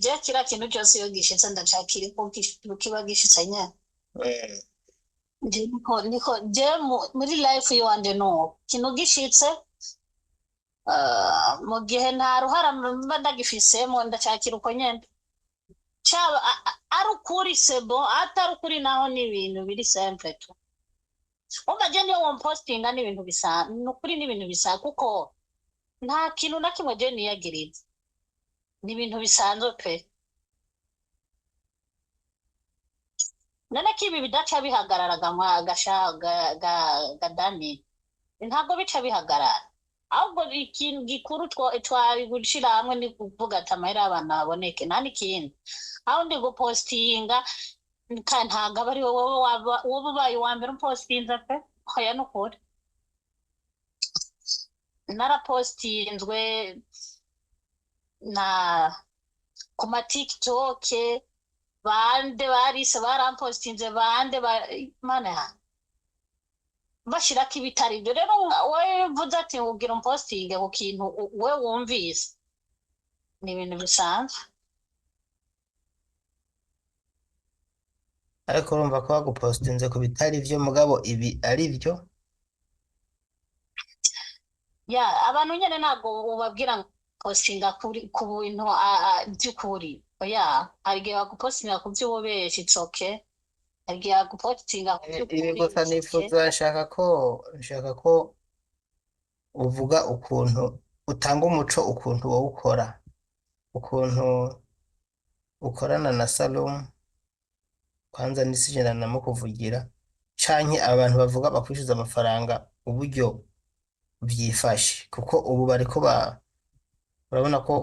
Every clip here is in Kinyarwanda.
je kira kintu cyose iyo gishitse ndacakira ko kiba gishitse nyene Eh, je niko je muri life yiwanje no kintu gishitse mu gihe nta ruhara mba ndagifisemo ndacakira uko nyene cyaba ari ukuri sebo atari ukuri naho ni ibintu biri simple tu umva je niyo wompostinga ni ibintu bisa ni ukuri ni ibintu bisa kuko nta kintu na kimwe je niyagiriza ni ibintu bisanzwe pe none ko ibi bidaca bihagarara gadani ntabwo bica bihagarara ahubwo ikintu gikuru twari gushira hamwe ni kuvuga ati amahera y'abantu baboneke nta n'ikindi aho ndi gupostinga ntabwo aba ari wowe ubaye uwa mbere upostinze pe hoya n'ukuri narapostinzwe na ku ma TikTok bande barise barampostinze bande mana bashirako ibitari ibyo rero wowe uvuze ati ubwira umpostinge ku kintu we wumvise ni ibintu bisanzwe ariko urumva ko bagupostinze ku bitari vyo mugabo ibi ari vyo. ya abantu nyene ntabwo ubabwira ngo postinga ku bintu by'ukuri oya hari igihe bagupostinga ku by'ububeshi it's okay hari igihe bagupostinga ku Ibi by'ukuri gusa it's okay nifuza nshaka ko uvuga ukuntu utanga umuco ukuntu wowe ukora ukuntu ukorana na Salum kwanza nisijana namukuvugira canke abantu bavuga bakwishyuza amafaranga uburyo vyifashe kuko ubu bariko urabona ko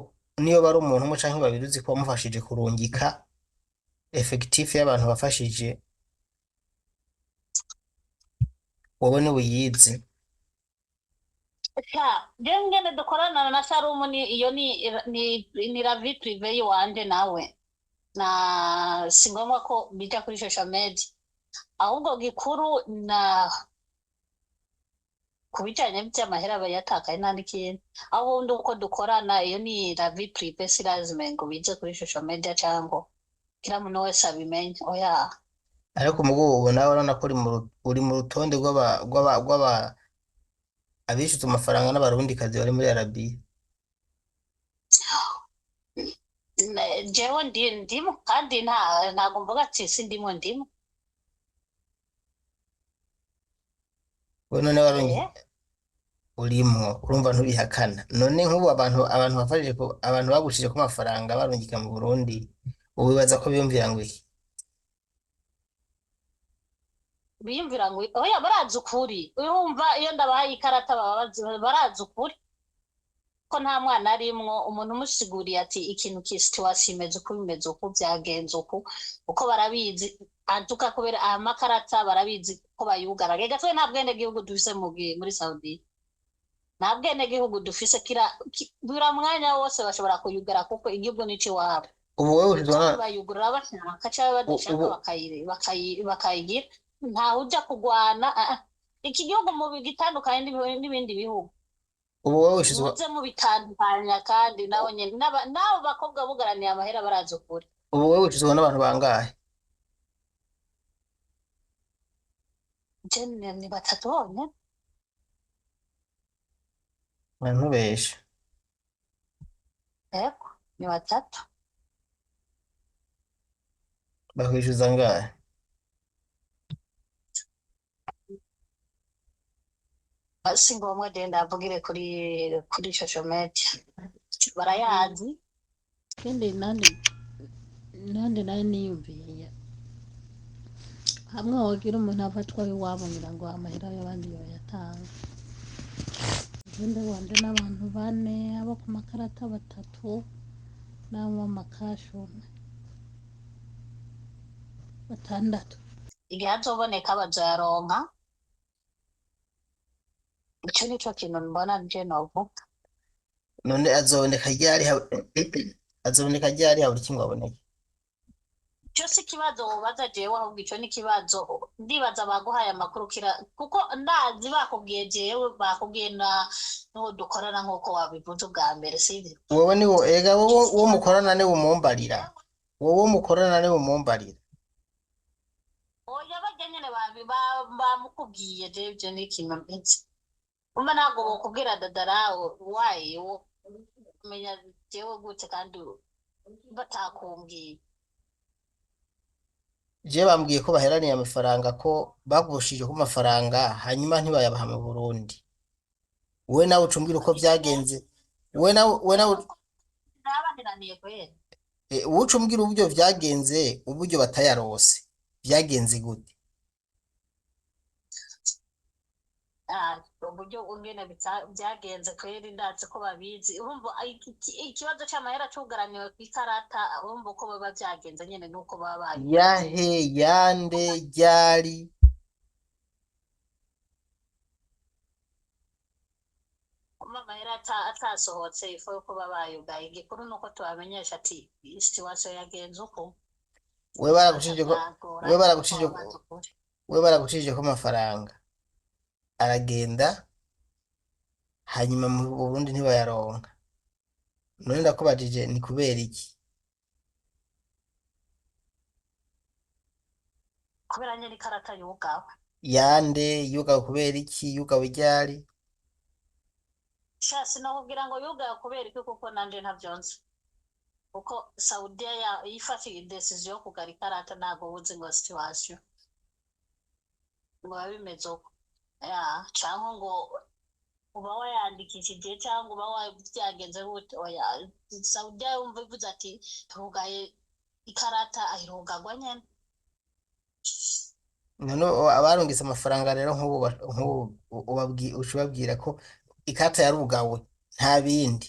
niyo bari umuntu umwe canke babiri uzi ko wamufashije kurungika effectif y'abantu bafashije wowe ni uyizi. je ngene dukorana na Sarumu ni iyo ni la vie privée yiwanje nawe na si ngombwa ko bija kuri social media ahubwo gikuru na kubijanye by'amahera bayatakaye nta n'ikindi aho ubundi uko dukorana iyo ni la vie privée si lazima ngo bije kuri social media cyangwa kila muntu wese abimenye oya Ariko mugo ubu nawe urabona ko uri mu rutonde rw'aba abishyuza amafaranga n'abarundikazi bari muri Arabiya. jewe ndimo kandi ntabwo mvuga ati si ndimo We none urimwo urumva ntubihakana none nk'ubu abantu bafashije abantu bagushije ko amafaranga barungika mu Burundi ubu bibaza ko biyumvira ngo iki biyumvira ngo oya barazi ukuri urumva iyo ndabahaye ikarata barazi ukuri ko nta mwana arimwo umuntu umusiguriye ati ikintu situation imeze uko bimeze uko byagenze uko barabizi antuka kubera amakarata barabizi ko bayugara gega twe nta bwende gihugu dufise muri Saudi nta bwende gihugu dufise bura mwanya wose bashobora kuyugara kuko igihugu nici wabo ubu wowe ushizwe bayugurira bashaka cyangwa badashaka bakayigira ntaho ujya kugwana iki gihugu mu gitandukanye n'ibindi bihugu ubu wowe ushizwe muze mu bitandukanya kandi nawe nyene nabo bakobwa bugaraniye amahera barazi ukuri ubu wowe ushizwe n'abantu bangahe jene ni batatu bonyene abantu benshi yego ni batatu bakwishyuza angahe si ngombwa je ndavugire kuri social media barayazi kandi nande nayo niyumviye hamwe wogira umuntu afatwa iwabo ngira ngo amahera y'abandi yoyatanga gende wanje n'abantu bane abo ku makarata batatu n'abo amakashu batandatu igihe azoboneka bazayaronka icyo nico kintu mbona nje novuga none azoboneka ryari buri kimwe aboneke cyo si ikibazo wobaza jewe ahubwo ico ni ikibazo ndibaza baguhaye amakuru kuko ndazi bakubwiye jewe bakubwiye n'uwo dukorana nk'uko wabivuze ubwa mbere sivyo wowe ni wo ega wowe uwo mukorana ni umumbarira wowe mukorana ni umumbarira oya barya nyene bamukubwiye jewe ivyo ni ikintu nzi umva ntabwo bokubwira dadarawo wayi umenya jewe gute kandi batakumbwiye je bambwiye ko baheraniye amafaranga ko bagushije ku mafaranga hanyuma ntibayabaha mu Burundi wowe nawe ucumbwira uko byagenze wowe nawe nabaniraniye kwera wowe ucumbwira uburyo byagenze uburyo batayarose byagenze gute uburyo ungene byagenze kweri ndazi ko babizi urumva ikibazo c'amahera cugaraniwe kw'ikarata urumva uko baba byagenze nyene nuko baba babizi yahe yande ryari amahera atasohotse ifu yuko baba bayugaye igikuru nuko tubamenyesha ati situation yagenze uko we baragushije ko we baragushije we baragushije ko amafaranga aragenda hanyuma mu Burundi ntibayaronka none ndakubajije ni kubera iki kubera nyene ikarata yugawe yande yugawe kubera iki yugawe ryari sha sinakubwira ngo yugawe kubera iki kuko nanje ntavyonzi kuko Saudiya yifatiye decision yo kugara ikarata ntago uzi ngo situation ngo bimeze uko cyangwa ngo uba wayandikishije cyangwa uba wabyagenze gute oya Saudiya yumva ivuze ati turugaye ikarata ahirugagwa nyene none abarungise amafaranga rero ubabwira ko ikarata yarugawe nta bindi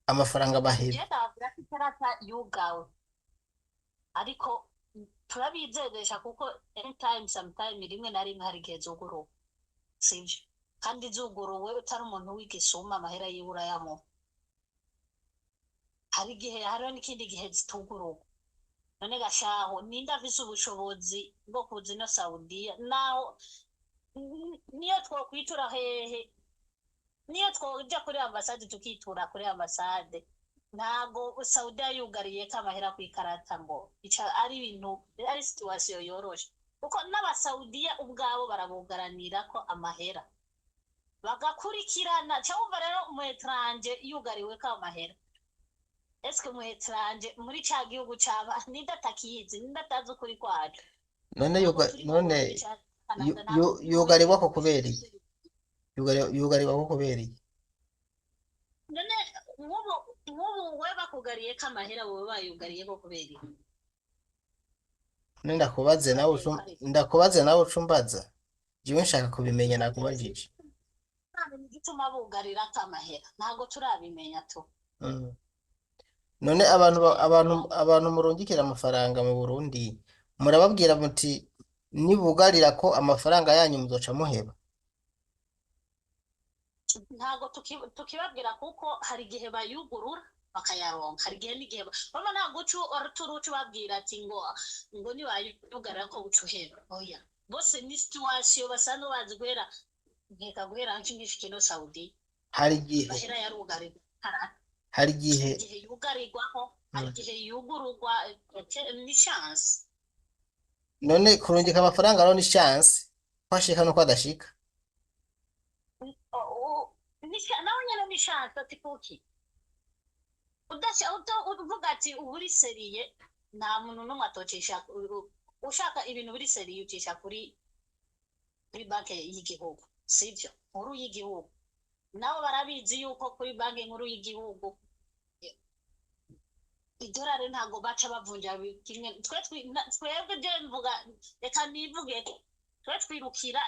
amafaranga baheba ndavuga ko ikarata yugawe ariko turabizezesha kuko anytime sometime rimwe na rimwe hari igihe zuguruwe sivyo kandi zuguruwe utari umuntu w'igisuma amahera yibura yamo hari igihe hariho n'ikindi gihe zituguruwe none gashaho ninde afise ubushobozi bwo kuza ino Saudiya naho niyo twokwitura hehe niyo twoja kuri ambasade tukitura kuri ambasade ntago Saudiya yugariye ko amahera kw'ikarata ngo ica ari ibintu ari situation yoroshe kuko n'abasaudiya ubwabo barabugaranira ko amahera bagakurikirana cyangwa rero umuetranje yugariwe ko amahera eske umuetranje muri ca gihugu caba nindatakizi nindatazi ukuri kwacu none yugarirwa ko kubera iki yugarirwa ko kubera iki none nk'ubu we bakugariye ko amahera wowe bayugariye ko kubera iki ndakubaze nawe ucumbaza jewe nshaka kubimenya nakubajije igituma bugarira ko amahera ntago turabimenya tu none abantu murungikira amafaranga mu Burundi murababwira muti nibugarira ko amafaranga yanyu muzoca muheba ntago tukibabwira kuko hari igihe bayugurura bakayaronka hari igihe n'igihe baba ntago turucu babwira ati ngo nibayugarira ko ucuheba oya bose ni situation basanzwe bazi guhera nkeka guhera nk'inshi kino Saudi hari igihe bahera yarugarira hari igihe yugarirwaho hari igihe yugururwa ni chance none kurungika amafaranga rero ni chance kwashika no kwadashika nawe nyene ni chance ati kuki uvuga ati uburi seriye nta muntu n'umwe atocisha ushaka ibintu biri seriye ucisha kuri banki y'igihugu sivyo nkuru y'igihugu nabo barabizi yuko kuri banki nkuru y'igihugu idolari ntago baca bavunja kimwe twebwe je mvuga reka nivuge twe twirukira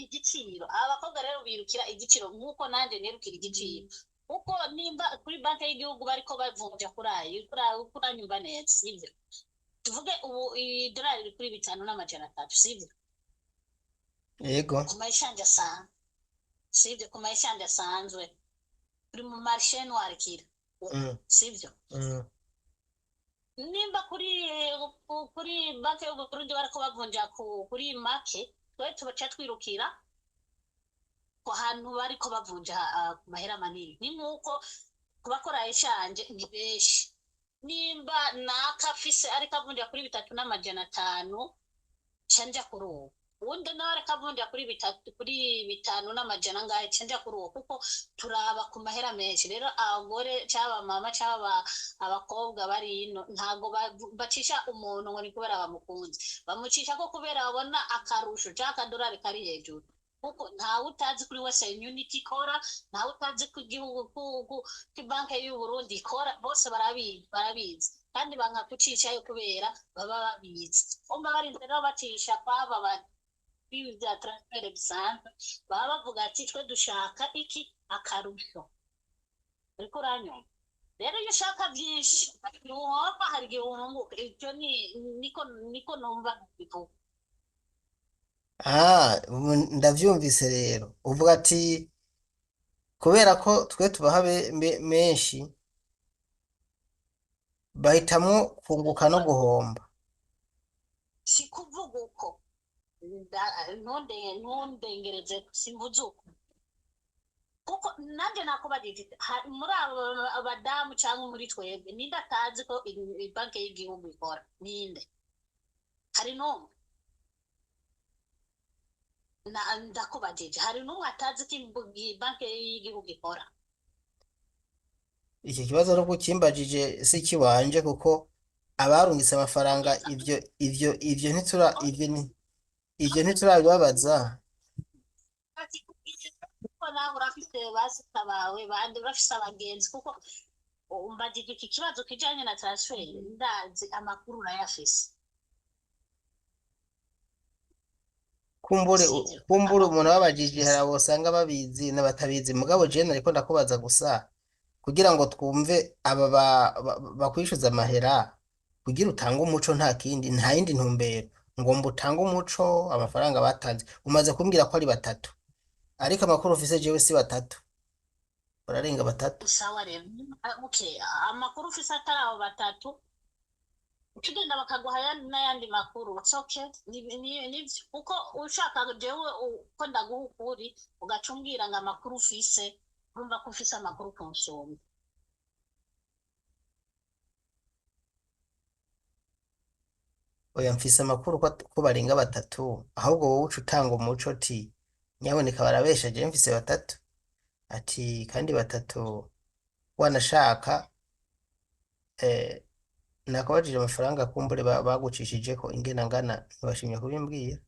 igiciro abakobwa rero birukira igiciro nk'uko nanje nirukira igiciro kuko nimba kuri banki y'igihugu bariko bavunja kuranyumva neza sivyo tuvuge ubu idolari riri kuri 5.3 sivyo yego ku mayishanje asanzwe sivyo ku mayishanje asanzwe kuri mu marishe noir kira sivyo nimba kuri banki y'uburundi bariko bavunja kuri make twe tubaca twirukira ku hantu bariko bavunja ku mahera manini ni nk'uko kubakora eshanje ni benshi nimba naka afise ariko avunja kuri 3,500 canja kuri uwo uwundi nawe ariko avunja kuri 5,000 ngahe canja kuri uwo kuko turaba ku mahera menshi rero abagore cyaba mama cyaba abakobwa bari ino ntago bacisha umuntu ngo ni kubera bamukunze bamucisha ko kubera babona akarusho cyangwa akadorari kari hejuru kuko ntawe utazi kuri Western Unity ikora ntawe utazi ku gihugu ku banki y'u Burundi ikora bose barabizi kandi banka kucishayo kubera baba babizi umva barinze rero bacisha kwaba bya transfer bisanzwe baba bavuga ati twe dushaka iki akarusho ariko uranyuma rero iyo ushaka byinshi ntiwumva hari igihe wunguka ibyo niko numva bivuga ubu ndavyumvise rero uvuga ati kubera ko twe tubaha menshi bahitamwo kunguka no guhomba. si kuvuga uko ntundengereze simvuze uko kuko nanjye nakubagije muri abo abadamu cyangwa muri twebwe ninde atazi ko banki y'igihugu ikora ninde hari n'umwe ndakubagije hari n'umwe atazi ko banki y'igihugu ikora Iki kibazo no kukimbajije si kiwanje kuko abarungitse amafaranga ivyo ntiturabibabaza. kuko nawe urafite basita bawe bandi urafise abagenzi kuko umbagije iki kibazo kijanye na transfer ndazi amakuru urayafise kumbure sivyo kumbure umuntu amakuru ababajije hari urayafise abo usanga babizi n'abatabizi mugabo jewe nariko ndakubaza gusa kugira ngo twumve aba bakwishyuza amahera kugira utange umuco nta kindi nta yindi ntumbero ngo utange umuco amafaranga batanze umaze kumbwira ko ari batatu ariko amakuru ufise jewe si batatu bararenga batatu. sawa rero okay amakuru ufise atari abo batatu tugenda bakaguha n'ayandi makuru it's okay nivyo kuko ushaka jewe uko ndaguha ukuri ugaca umbwira ngo amakuru ufise urumva ko ufise amakuru kunsumba Oya mfise amakuru ko barenga batatu ahubwo wowe uca utanga umuco ti nyaboneka barabesha jewe mfise batatu ati kandi batatu wanashaka eh, nakabajije amafaranga kumbure bagucishijeko ingena ngana ntibashimye kubimbwira.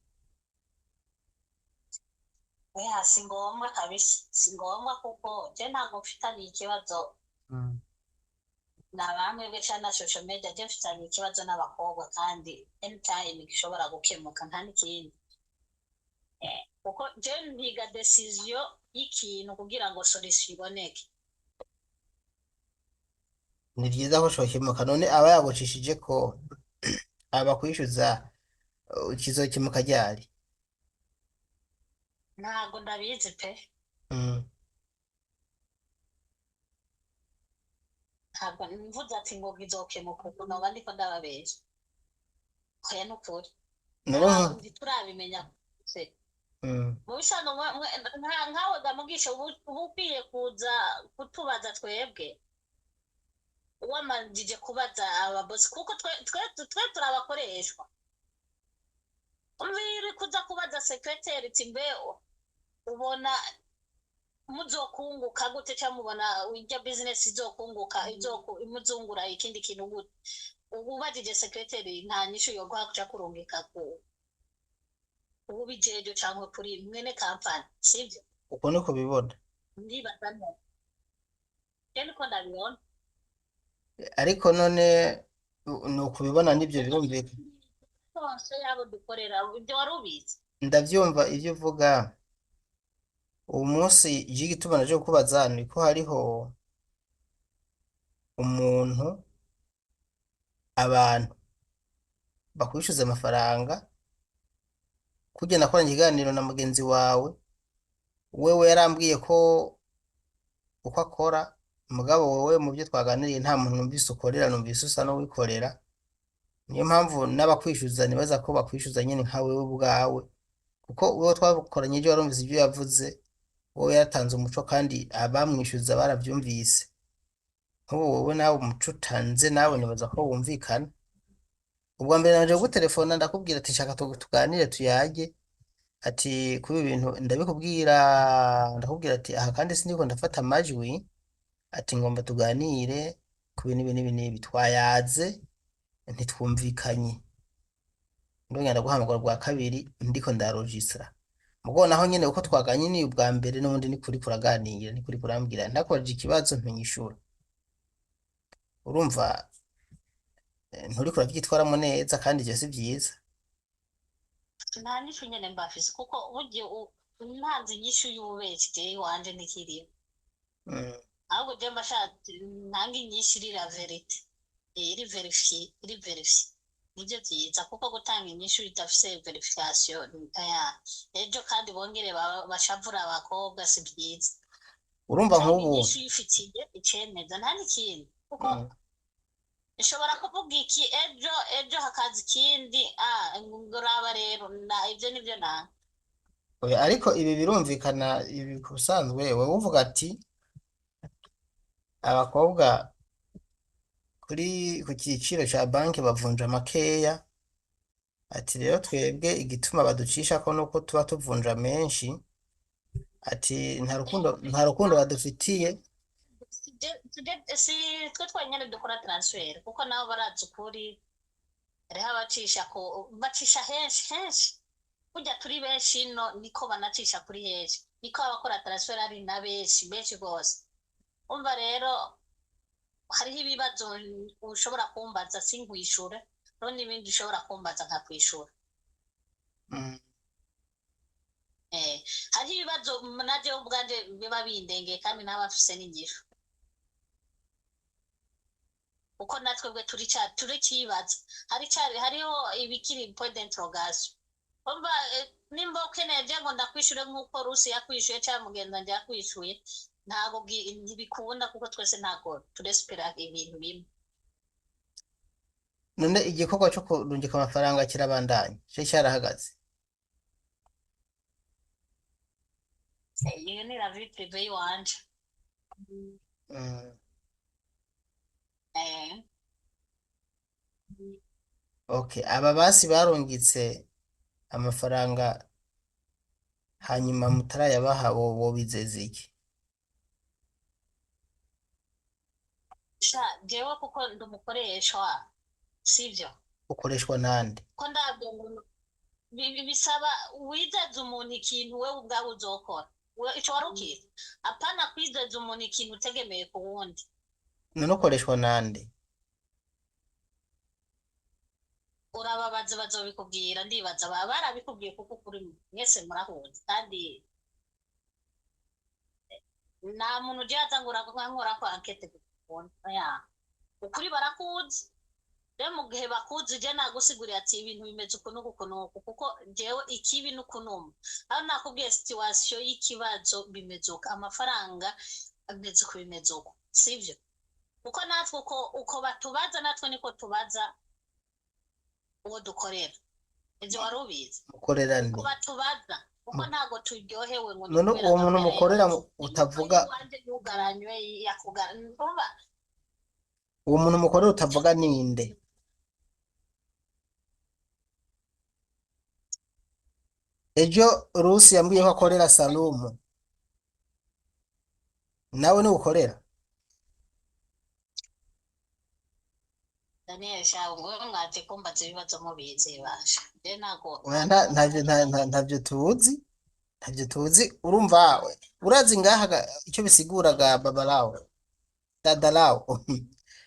oya si ngombwa kabisa si ngombwa kuko je ntabwo mfitaniye ikibazo Mm. na bamwe bica na social media je mfitaniye ikibazo n'abakobwa kandi anytime gishobora gukemuka nta n'ikindi kuko je ntiga decision y'ikintu kugira ngo solution iboneke Ni vyiza ko shokemuka none aba yagucishije ko abakwishyuza kizokemuka ryari. ntabwo ndabizi pe Mm. ntabwo mvuze ati ngo gizokemuka ubu noba ndiko ndababesha oya n'ukuri None ntabwo turabimenya se mm. mu bisanzwe nkawe gamugisha uba ukwiye kuza kutubaza twebwe wamanjije kubaza ababosi kuko twe turabakoreshwa umviri kuza kubaza sekreteri iti mbe ubona muzokunguka gute cyangwa mubona ijya business izokunguka imuzungura ikindi kintu gute ubajije sekreteri nta nyishu yo guhakuca kurungika ubu bijeje cyangwa kuri mwene kampani sivyo Uko niko bibona ndibaza none niko ndabibona ariko none ni ukubibona nibyo birumvikana bose yabo dukorera ibyo wari ubizi ndavyumva ivyo uvuga uwo munsi igituma naje kukubaza ni ko hariho abantu bakwishyuza amafaranga kujya nakoranye ikiganiro na mugenzi wawe wewe yarambwiye ko uko akora mugabo wowe mu byo twaganiriye nta muntu numvise ukorera, numvise usa n'uwikorera. Niyo mpamvu n'abakwishyuza nibaza ko bakwishyuza nyine nka wewe ubwawe, kuko uwo twakoranye ejo warumvise ibyo yavuze, wowe yatanze umuco kandi abamwishyuza barabyumvise. Nk'ubu wowe nawe umuco utanze nawe nibaza ko wumvikana. Ubwa mbere naje gutelefona ndakubwira ati shaka tuganire tuyage, ati kuba ibintu ndabikubwira, ndakubwira ati aha kandi siniko ndafata amajwi, ati ngomba tuganire ku bintu ibi twayaze ntitwumvikanye. Ndongera ndaguhamagara bwa kabiri ndiko ndarogistra. Mugo naho nyene uko twaganye ni ubwa mbere n'ubundi ni kuri kuraganira, ni kuri kurambwira ndakoreje ikibazo ntunyishura. Urumva nturi kurabyitwaramo neza kandi ivyo si byiza. nta n'ishu nyene mbafise kuko burya ntanze inyishu y'ububeshyi jewe wanje ntikiriho, Mm. ahubwo je mbashatse ntange inyishu iri la verite, iri verifiye nibyo byiza, kuko gutanga inyishu idafise verification ejo kandi bongere bashavura abakobwa si byiza. Urumva Tanga nk'ubu inyishu yifitiye icemeza nta n'ikindi, kuko Mm. ishobora kuvuga iki ejo hakaza ikindi nguraba rero ibyo nibyo nanga. Oya, ariko ibi birumvikana, ibi kusanzwe wowe uvuga ati abakobwa ku cyiciro ca banki bavunja makeya, ati rero twebwe igituma baducisha ko nuko tuba tuvunja menshi, ati nta rukundo badufitiye. Si twe twenyine dukora transfer kuko nabo barazi ukuri, hariho bacisha henshi burya turi benshi ino niko banacisha kuri henshi, niko abakora transfer ari na benshi rwose. Umva rero hariho ibibazo ushobora kumbaza sinkwishure, rero n'ibindi ushobora kumbaza nkakwishura. Mm. Hariho ibibazo naje ubwanje biba bindengeye kandi n'abafise n'inyishu, uko natwebwe turi kibaza hariho ibikiri point d'interrogation. Umva nimba ukeneye je ngo ndakwishure nk'uko Rusi yakwishuye cyangwa mugenzi wanje yakwishuye, ntabwo ntibikunda kuko twese ntabwo turespera ibintu bimwe. None igikorwa cyo kurungika amafaranga kirabandanya cyo cyarahagaze? Iyo ni la vie privée yiwanje. Mm. Eh, Okay, aba basi barungitse amafaranga hanyuma mutarayabaha, wo bizeze iki? jewe kuko ndi umukoreshwa sivyo, Ukoreshwa nande? ko ndabyo ngo bisaba wizeza umuntu ikintu wewe ubwawe uzokora, ico warukiye apana kwizeza umuntu ikintu utegemeye ku wundi. None ukoreshwa nande? Urababaza bazobikubwira, ndibaza baba barabikubwiye kuko kuri mwese murahuza, kandi nta muntu uje aza ngo nkora ko ankete ya ukuri barakuzi. Rero mu gihe bakuzi je nagusiguriye ati ibintu bimeze uku n'uku n'uku, kuko jewe ikibi n'ukunuma aho nakubwiye situation y'ikibazo bimeze uko, amafaranga ameze uko bimeze uko, sivyo? Kuko natwe uko batubaza natwe niko tubaza uwo dukorera, ivyo wari ubizi. Mukorera nde? Uko batubaza kuko ntago turyohewe ngo None uwo muntu mukorera utavuga, yugaranywe yakugaranywa. uwo muntu mukorera utavuga ninde? Ejo Rusi yambwiye ko akorera Salumu, nawe ni ukorera? Daniel shawo ngo mwaje kumbaza ibibazo mubizi basha je nago Oya, ntavyo tuzi. Urumva urazi ngaha icyo bisiguraga babalawo dadalawo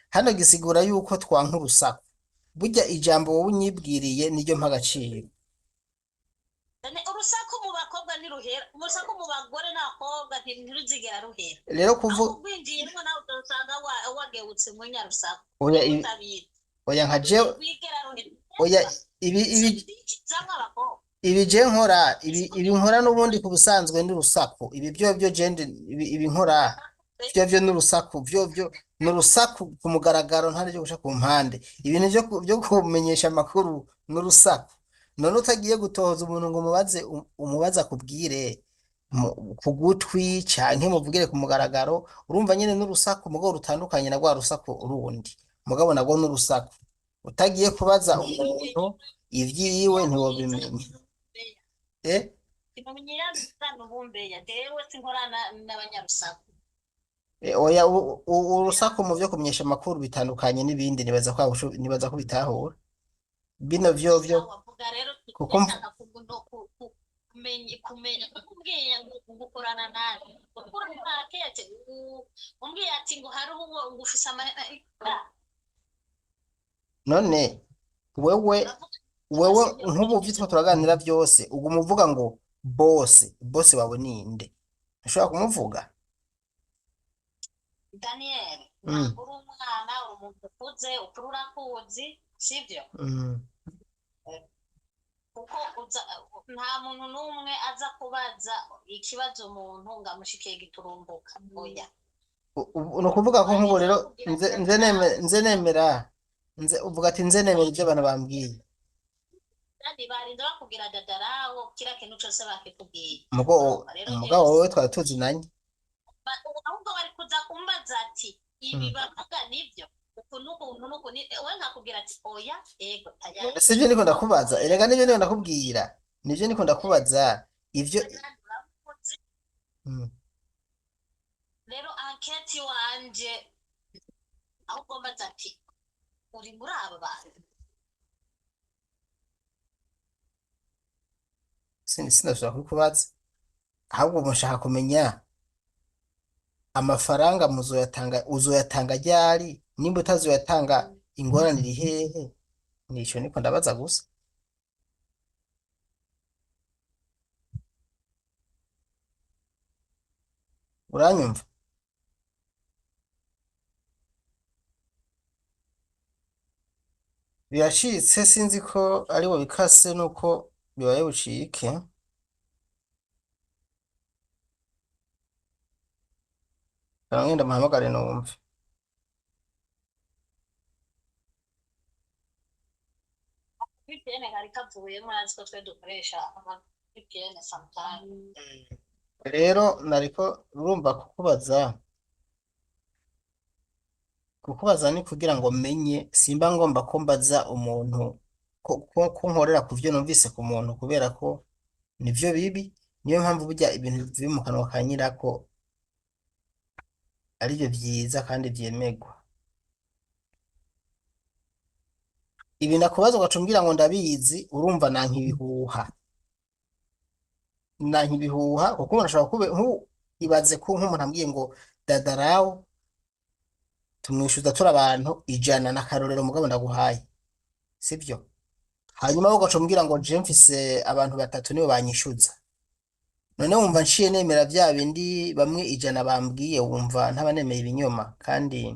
hano gisigura yuko twanka urusaku. Burya ijambo wowe unyibwiriye niryo mpa agaciro. urusaku mu bakobwa ntiruhera, urusaku mu bagore n'abakobwa ntiruzigera ruhera. Rero kuvuga ugwinjiyemo nawe usanga wagewutse mu nyarusaku. Oya nka jewe, oya ibi je nkora, ibi nkora n'ubundi ku busanzwe ni rusaku. Ibi byo je ibi nkora vyo n'urusaku vyo n'urusaku ku mugaragaro nta ryo guca ku mpande ibintu vyo kumenyesha amakuru n'urusaku none utagiye gutohoza umuntu ngo umubaza kubwire ku gutwi canke muvugire ku mugaragaro urumva nyene n'urusaku mugabo rutandukanye na rwa rusaku urundi mugabo nagwo n'urusaku utagiye kubaza umuntu ivyiwe ntiwobimenya eh Kimenyera sana ubumbeya dewe sinkorana n'abanyarusaku. oya urusaku mu vyo kumenyesha amakuru bitandukanye n'ibindi nibaza ko bitahura bino vyo Wavuga rero kuko ndashaka kumenya kumbwiye ngo gukorana nawe ukura ntakete umbwiye ati ngo hari uwo ngufise none wewe nk'ubu vyitwa turaganira vyose uguma uvuga ngo bose wawe ninde ushobora kumuvuga Daniel ntabwo uri umwana uri umuntu ukuze ukuri urakuzi sivyo kuko nta muntu n'umwe aza kubaza ikibazo umuntu ngo amushikiye giturumbuka oya ni ukuvuga ko nk'ubu rero nze nemera uvuga ati nze nemera ibyo abantu bambwiye kandi barinda bakubwira dadarawo kira kintu cose bakikubwiye umugabo wowe twari tuzinanye ahubwo bari kuza kumbaza ati ibi bavuga nivyo ukuntu we nkakubwira ati oya ego tayari sivyo niko ndakubaza erega nivyo niko ndakubwira nivyo niko ndakubaza ivyo rero anketi wanje ahubwo mbaza ati uri muri aba bantu sinashobora kubikubaza ahubwo mushaka kumenya amafaranga uzoyatanga ryari nimba utazoyatanga ingorane iri hehe nico niko ndabaza gusa uranyumva biracitse sinzi ko aribo bikase nuko bibaye bucike ngenda muhamagare numve VPN kari kavuyemo azi ko twe dukoresha VPN sometimes rero nariko urumva kukubaza ni kugira ngo menye simba ngomba ko mbaza umuntu ko nkorera ku vyo numvise ku muntu kubera ko nivyo bibi niyo mpamvu burya ibintu bivuye mu kanwa ka nyirako arivyo vyiza kandi vyemegwa ibi nakubaza ugacumbwira ngo ndabizi urumva nanka ibihuha kuko umuntu ashobora kube ibaze ko nk'umuntu ambwiye ngo dadarawo tumwishyuza turi abantu 100 n'akarorero mugabo ndaguhaye sibyo hanyuma ugacumbwira ngo je mfise abantu 3 nibo banyishyuza none wumva nciye nemera vya bindi bamwe 100 bambwiye wumva ntabanemeye ibinyoma kandi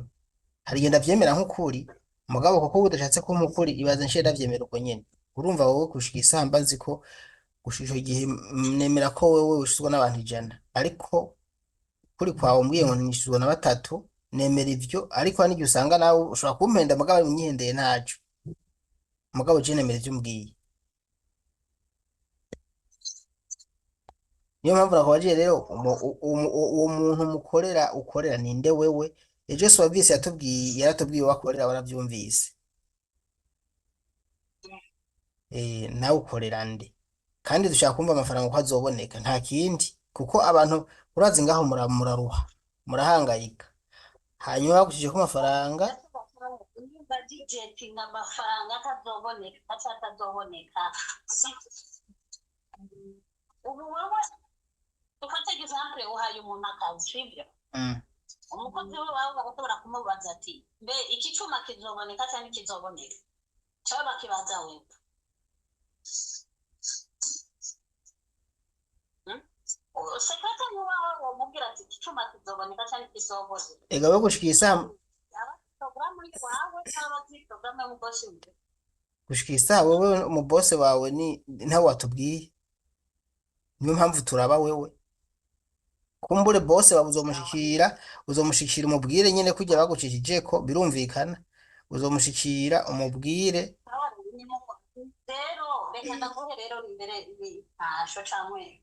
harigenda vyemera nk'ukuri mugabo kuko udashatse ko nk'ukuri ibaze nciye ndavyemera uko nyene urumva wowe kushika isamba nzi ko gushisho gihe nemera ko wewe wishuzwa n'abantu 100 ariko kuri kwawe mbwiye ngo nishuzwa na 3 nemera ivyo ariko n'igihe usanga nawe ushobora kumpenda mugabo munyihendeye ntaco mugabo je nemera ivyo mbwiye niyo mpamvu nakubajije rero uwo muntu ukorera ninde wewe ejo Suavisi yaratubwiye wakorera waravyumvise nawe ukorera nde kandi dushaka kumva amafaranga uko azoboneka nta kindi kuko abantu urazi ngaho muraruha murahangayika hanyuma bagushije ko amafaranga budgeting amafaranga atazoboneka atazoboneka ubu wewe ufate example uhaye umuntu akazi sivyo umukozi we wawe barashobora kumubaza ati mbe iki cuma kizoboneka cyangwa kizoboneka cyangwa bakibaza wewe sekretari wawe wamubwira ati iki cuma kizoboneka cyangwa kizoboneka ega we gushikisa programu yawe cyangwa programu y'umukozi gushikisa wowe umubose wawe ni ntawe watubwiye niyo mpamvu turaba wewe kumbure bose sawa. uzomushikira umubwire nyine kujya bagucishije ko birumvikana, uzomushikira umubwire. Sawa, rero reka ndaguhe rero imbere intasho canke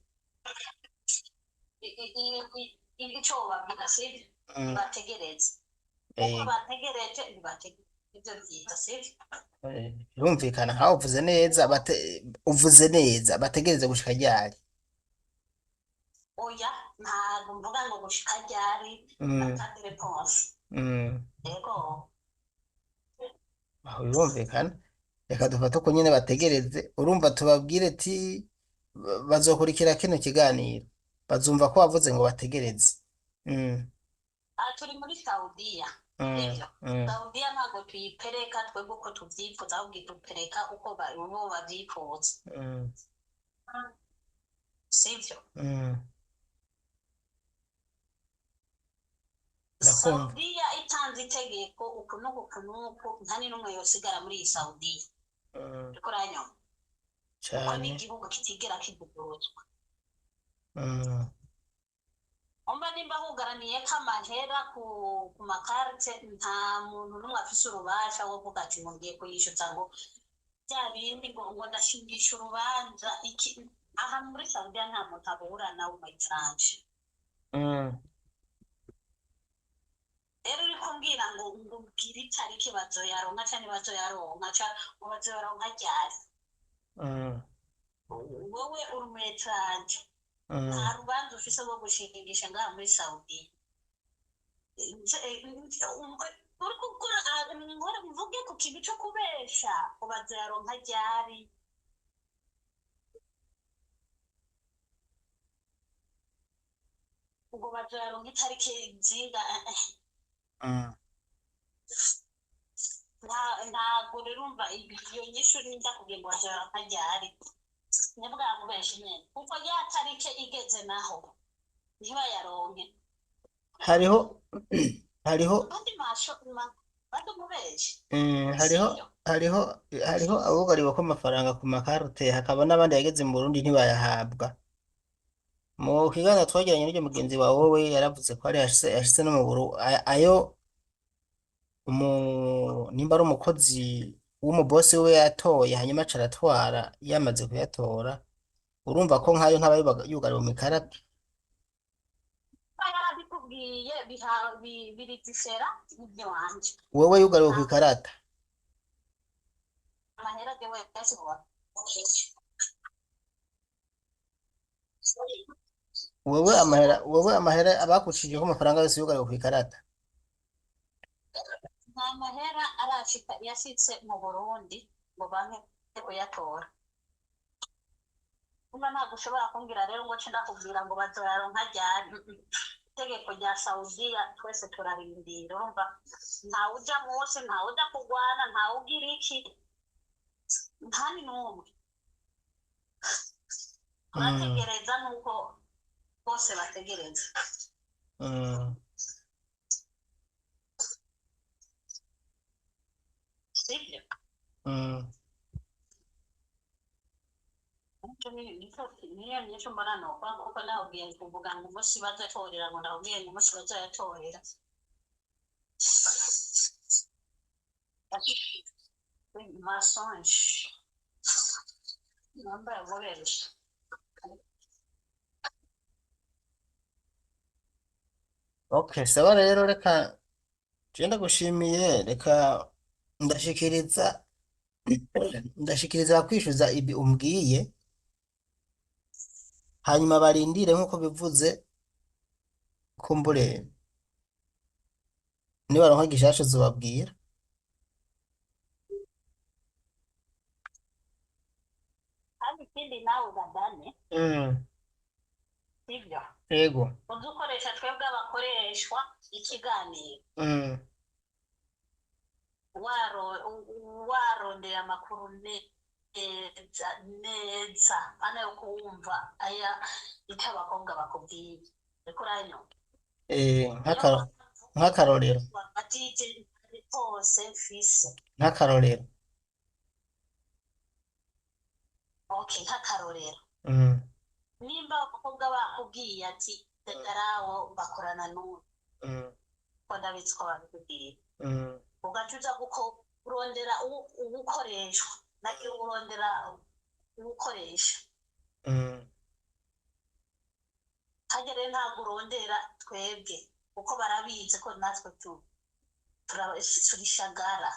ico babwira sivyo, Mm, bategereze uko eh, bategereje ntibategereze ivyo vyiza sivyo. birumvikana nkaho uvuze neza bategereze gushika ryari. Oya, ntabwo mvuga ngo gushika ryari Mm, atandi reponse. mm, Yego, aho birumvikana, reka dufate uko nyine bategereze, urumva tubabwire ati bazokurikira kino kiganiro, bazumva ko wavuze ngo bategereze. Mm, aha turi muri Saudiya mm, sivyo. mm, Saudiya ntabwo tuyipereka twebwe uko tuvyifuza, ahubwo idupereka uko bo bavyifuza mm, sivyo. mm. Ndakumva Saudiya itanze itegeko uku n'uku n'uku, nta n'umwe yosigara muri iyi Saudiya. mm, Uriko uranyumva? Kuko ni cyane. igihugu kitigera kivuguruzwa. Mm, Umva nimba hugaraniyeko amahera ku makarite, nta muntu n'umwe afise urubasha wo kuvuga ati ngo ngiye kuyishuza ngo bya bindi ngo ndashingisha urubanza iki. Aha muri Saudiya nta muntu aburana w'umutranje. mm, Rero uriko mbwira ngo ubwire itariki bazoyaronka canke bazoyaronka ngo bazoyaronka ryari, mm, wowe uri umutranje nta mm. rubanza ufise rwo gushingisha ngaha muri Saudiya. Uriko ukora nkora mvuge ku kintu co kubesha ngo bazoyaronka ryari. Ngo bazoyaronka itariki zinga Mm. ntabwo rero umva iyo nyishu ninda kugira ngo bazoyaronka ryari nibwangu benshi nyene, kuko ya tarike igeze naho ntibayaronke. hariho hariho Abandi masho bado mubeshi mm, sivyo. hariho abugariwe ko amafaranga ku makarite, hakaba n'abandi yageze mu Burundi ntibayahabwa. Mu kiganiro twagiranye n'iryo mugenzi wawe, wowe yaravuze ko hari yashitse no mu ayo nimba ari umukozi w'umubosi we yatoye hanyuma aca aratwara yamaze kuyatora, urumva ko nkayo ntaba yugariwe mu ikarata. Yarabikubwiye biridifera ibyo wanje Wowe yugariwe ku ikarata. amahera de wese wa Wowe amahera abakucijeho amafaranga yose yugariwe ku ikarata. nta mahera arashika yashitse mu Burundi ngo banke kuyatora. Umva ntabwo ushobora kumbwira rero ngo nce ndakubwira ngo bazoyaronka ryari. Itegeko rya Saudiya twese turarindira, urumva ntawe uja munsi, ntawe uja kurwana, ntawe ugira iki, nta n'umwe. Turategereza nuko bose bategereza Mm, sivyo. mm. Niyo nyinshi mbona nokuvuga kuko nababwiye kuvuga ngo umunsi bazotorera ngo nababwiye ngo umunsi bazoyatorera. Masonje namba yamuberesha. Okay, sawa rero, reka genda gushimiye, reka ndashikiriza ndashikiriza kwishyuza ibi umbwiye, hanyuma barindire nk'uko bivuze, kumbure nibaronka gishasha uzobabwira. Kandi ikindi nawe ugadane Mm, sivyo, yego. udukoresha twebwe abakoreshwa ikiganiro Mm, warondera amakuru neza neza ana yo kuwumva aya icyo abakobwa bakubwiye. Ariko uranyumva iyo nk'akarorero batije hose mfise. nk'akarorero. Okay, nk'akarorero Mm, nimba abakobwa bakubwiye ati Dedarawo bakorana n'uwo mm, ko ndabizi ko babikubwira mm, ugaca uza kurondera uwukoreshwa nagira urondera uwukoresha mm. hajya rero ntabwo urondera twebwe kuko barabizi ko natwe turishagara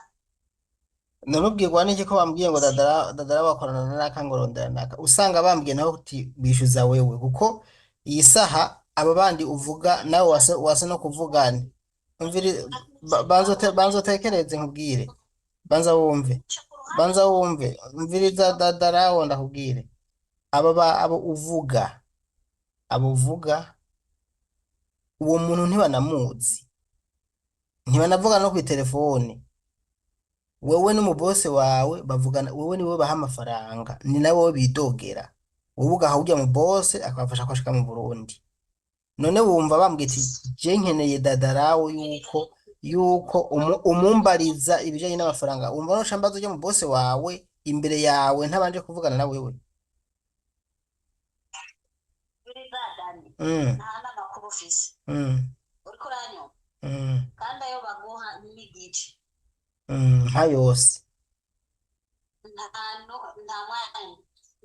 Narubwirwa n'iki ko bambwiye ngo dadara bakorana na naka ngo rondera naka usanga bambwiye nawe uti bishyuza wewe kuko iyi saha aba bandi uvuga nawe wase no kuvugana umvire banza utekereze nkubwire banza wumve banza wumve umviriza dadara wo ndakubwire abo uvuga abo uvuga uwo muntu ntibanamuzi ntibanavuga no ku telefone wewe n'umubose wawe bavugana wewe niwe baha amafaranga ni nawe wowe bidogera wowe ugaha ujya mu bose akabafasha kwashika mu Burundi none wumva bambwiye ati je nkeneye dadarawo yuko umumbariza ibijanye n'amafaranga wumva no shambazo ujya mu bose wawe imbere yawe ntabanje kuvugana na wewe nta n'amakuru ufise uriko uranyo kandi ayo baguha n'igice nka yose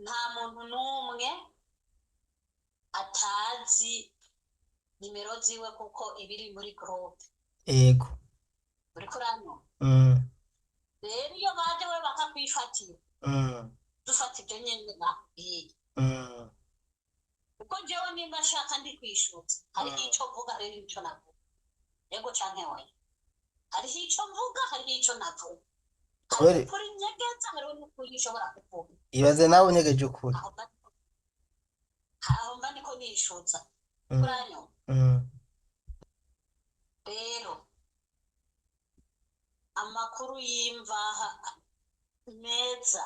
nta muntu n'umwe atazi nimero ziwe kuko ibiri muri groupe ego uriko uranyo rero iyo baje we bakakwifatira dufata ibyo nyene nakubwiye kuko jewe nimba nshaka ndi kwishutsa hariho ico mvuga hariho ico navuga yego canke oya hariho ico mvuga hariho ico navuga kuri nyegeza hariho n'ukuri ishobora kuvuga ibaze nawe unyegeje ukuri aho mba niko nishutsa kuranyo rero amakuru y'imvaha meza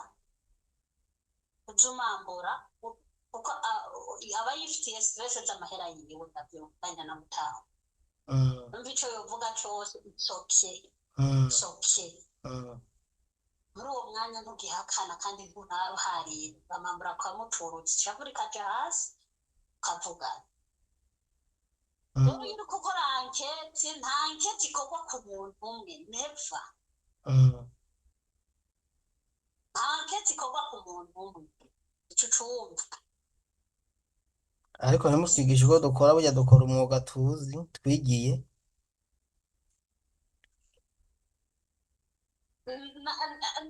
uzumambura kuko aba yifitiye stress z'amahera yiwe navyo kanya na mutaho umva ico yovuga cose it's okay muri uwo mwanya ntugihakana kandi ntunahariye bamambura kwa muturutse ishavu rikaja hasi ukavugana rero iyo uriko ukora anketi nta anketi ikorwa ku muntu umwe neva nta anketi ikorwa ku muntu umwe ico cumva ariko ntimukigishe uko dukora burya dukora umwuga tuzi twigiye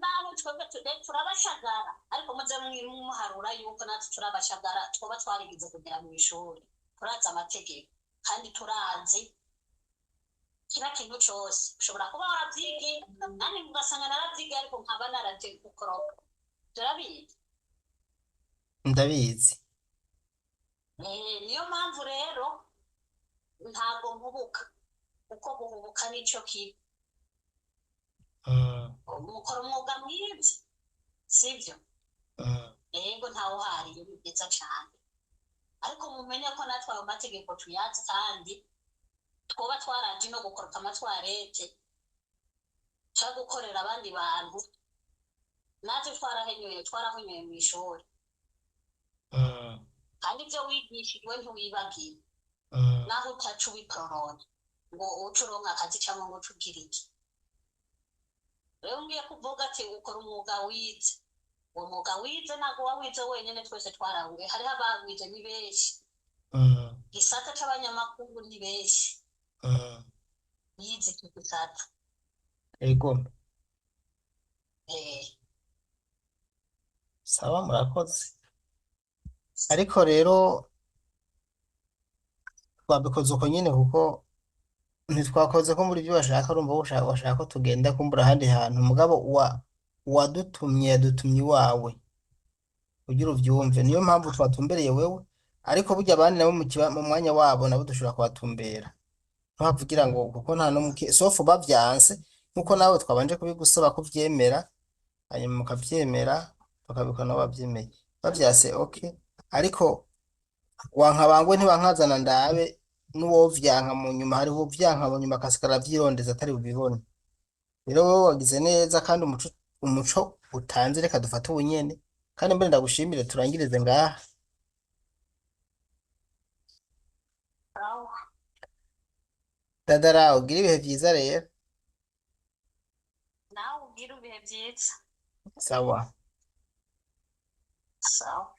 naho twebwe turabashagara ariko muze muharura yuko natwe turabashagara twoba twarigize kugera mu ishuri turazi amategeko kandi turazi kira kintu cose ushobora kuba waravyigiye nani mugasanga naravyigiye ariko nkaba naraje gukoroka turabizi ndabizi niyo mpamvu rero ntabwo nkubuka kuko guhubuka nico kibi mukora umwuga mwiza sibyo yego ntawe uhariye ni byiza cyane ariko mumenye ko natwe ayo mategeko tuyazi kandi twoba twaraje no gukoroka amatwarete cyangwa gukorera abandi bantu natwe twarahenyoye mu ishuri kandi ibyo wigishijwe ntiwibagiwe naho utaca ubiporora ngo uce uronka akazi cyangwa ngo uce ugira iki rero ngiye kuvuga ati ukora umwuga wize uwo mwuga wize ntabwo wawize wenyine twese twarawize hariho abawize ni benshi gisata c'abanyamakuru ni benshi yize iki gisata ego sawa murakoze ariko rero twabikoze uko nyine kuko ntitwakoze ko muri byo bashaka urumva bashaka ko tugenda kumbura ahandi hantu mugabo uwadutumye yadutumye iwawe kugira uvyumve niyo mpamvu twatumbereye wewe ariko burya abandi nabo mu mwanya wabo nabo dushobora kubatumbera ntuhavugira ngo kuko nta n'umwe sofu bavyanse nkuko nawe twabanje kubigusaba ko vyemera hanyuma mukavyemera tukabikora nabo bavyemeye bavyase okay ariko wankabangwe ntibankazana ndabe n'uwo vyanka mu nyuma hariho vyanka mu nyuma akasigara avyirondeza atari bubibone rero wowe wagize neza kandi umuco utanze reka dufate ubunyene kandi mbere ndagushimire turangirize ngaha Dadara ugira ibihe byiza rero. nawe ugira ibihe byiza. Sawa. Sawa.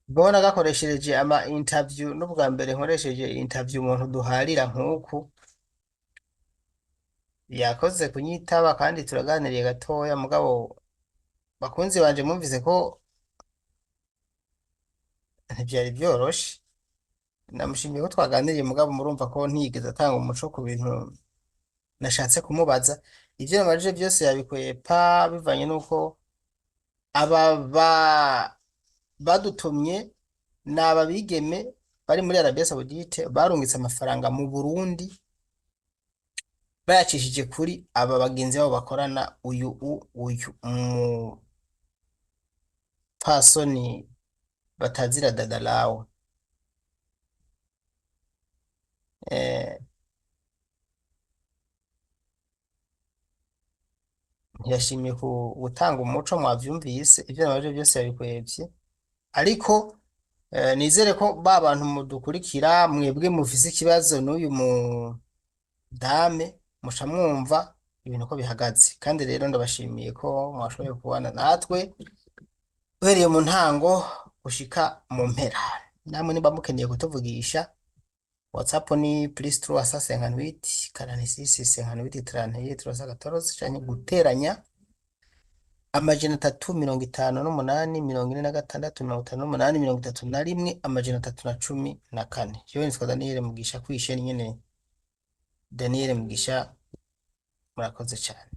Mbona gakoresheje ama interview n'ubwa mbere nkoresheje interview umuntu duharira nk'uku yakoze kunyitaba kandi turaganiriye gatoya mugabo bakunzi banje mwumvise ko ntibyari byoroshe. Namushimiye ko twaganiriye mugabo murumva ko ntiyigeze atanga umuco ku bintu nashatse kumubaza. Ivyo namajije byose yabikwepa bivanye n'uko aba badutumye ni aba bigeme bari muri Arabia Saudite barungitse amafaranga mu Burundi bayacishije kuri aba bagenzi babo bakorana uyu umupfasoni batazira Dadalawe. Eh, ntiyashimye gutanga umuco mwavyumvise ivyo nabajije byose yabikwevye ariko nizere ko ba bantu mudukurikira mwebwe mufise ikibazo n'uyu mudame muca mwumva ibintu ko bihagaze kandi rero ndabashimiye ko mwashoboye kubana natwe uhereye mu ntango gushika mu mpera. Namwe niba mukeneye kutuvugisha WhatsApp ni +358 46 58 31 canke guteranya amajana 358 46 58 31 amajana 314. Jewe nitwa Daniel Mugisha kwisheni nyene Daniel Mugisha, murakoze cyane.